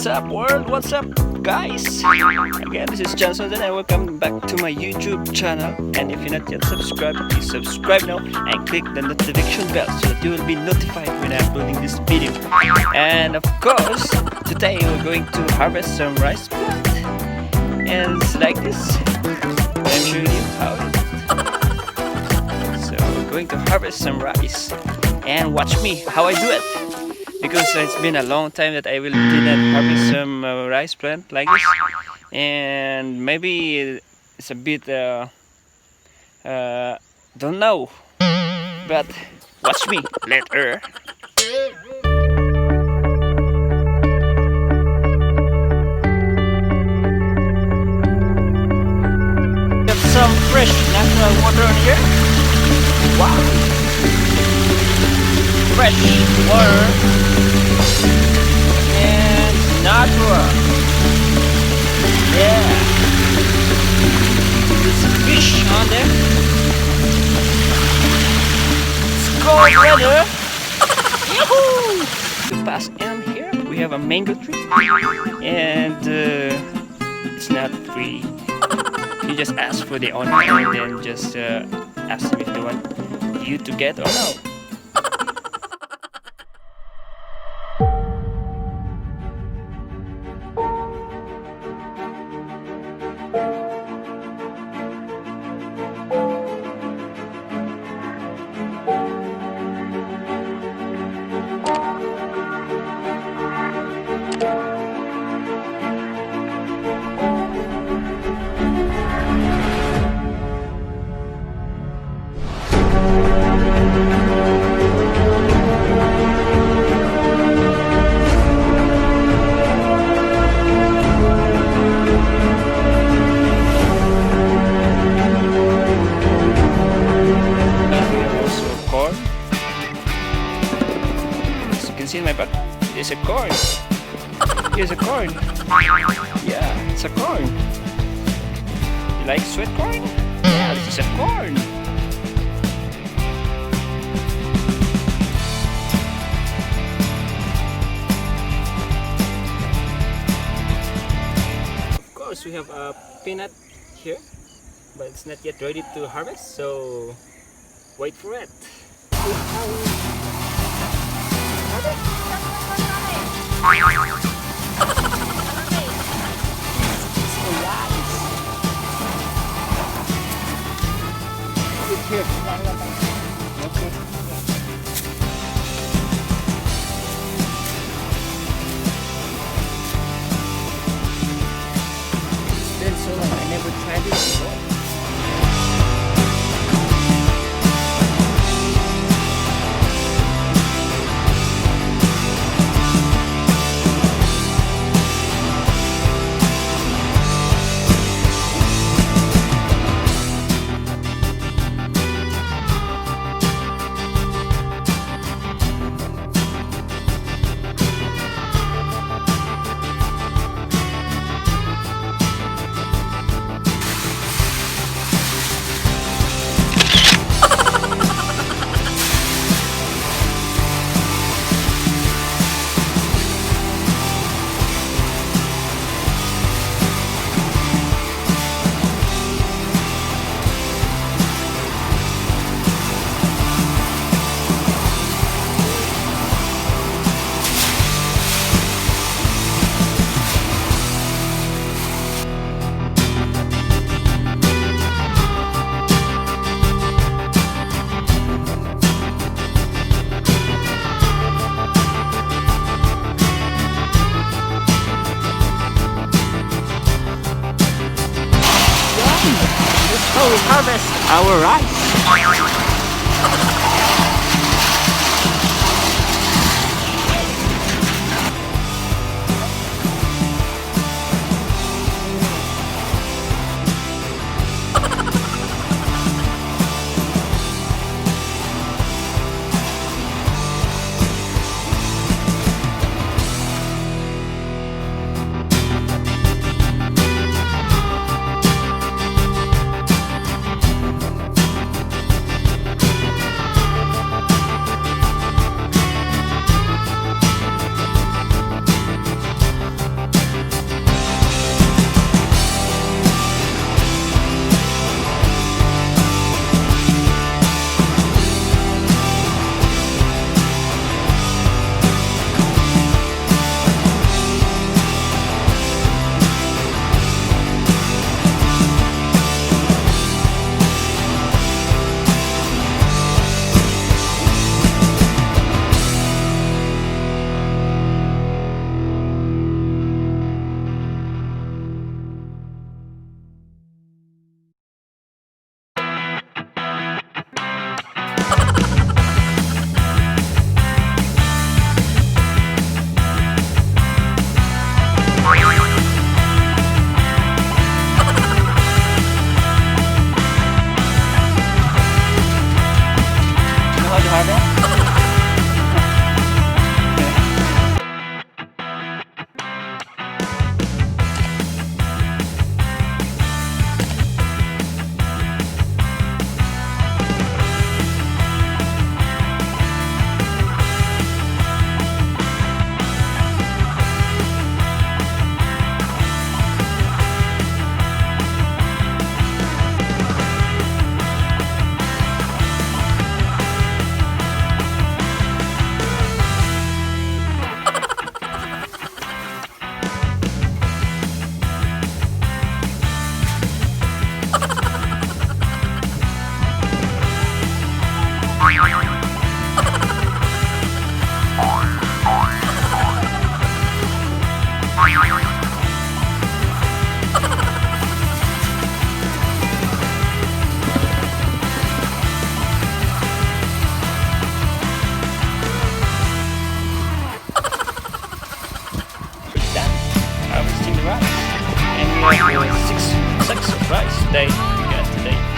What's up world? What's up guys? Again, this is Johnson and welcome back to my YouTube channel. And if you're not yet subscribed, please subscribe now and click the notification bell so that you will be notified when I'm uploading this video. And of course, today we're going to harvest some rice plant. And it's like this. I'm showing you how it is. So we're going to harvest some rice. And watch me how I do it. Because it's been a long time that I will did not harvest some rice plant like this, and maybe it's a bit don't know, but watch me later. Got some fresh natural water on here. Wow, fresh water. Natural. Yeah. There's a fish on there. It's cold weather. Yahoo! To pass in here, we have a mango tree. And it's not free. You just ask for the owner and then just ask them if they want you to get or no. See in my back, there's a corn. Here's a corn. Yeah, it's a corn. You like sweet corn? Yeah, this is a corn. Of course, we have a peanut here, but it's not yet ready to harvest, so wait for it. It's been so long, I never tried this before. How we harvest our rice. have 6 sacks of rice today. We got today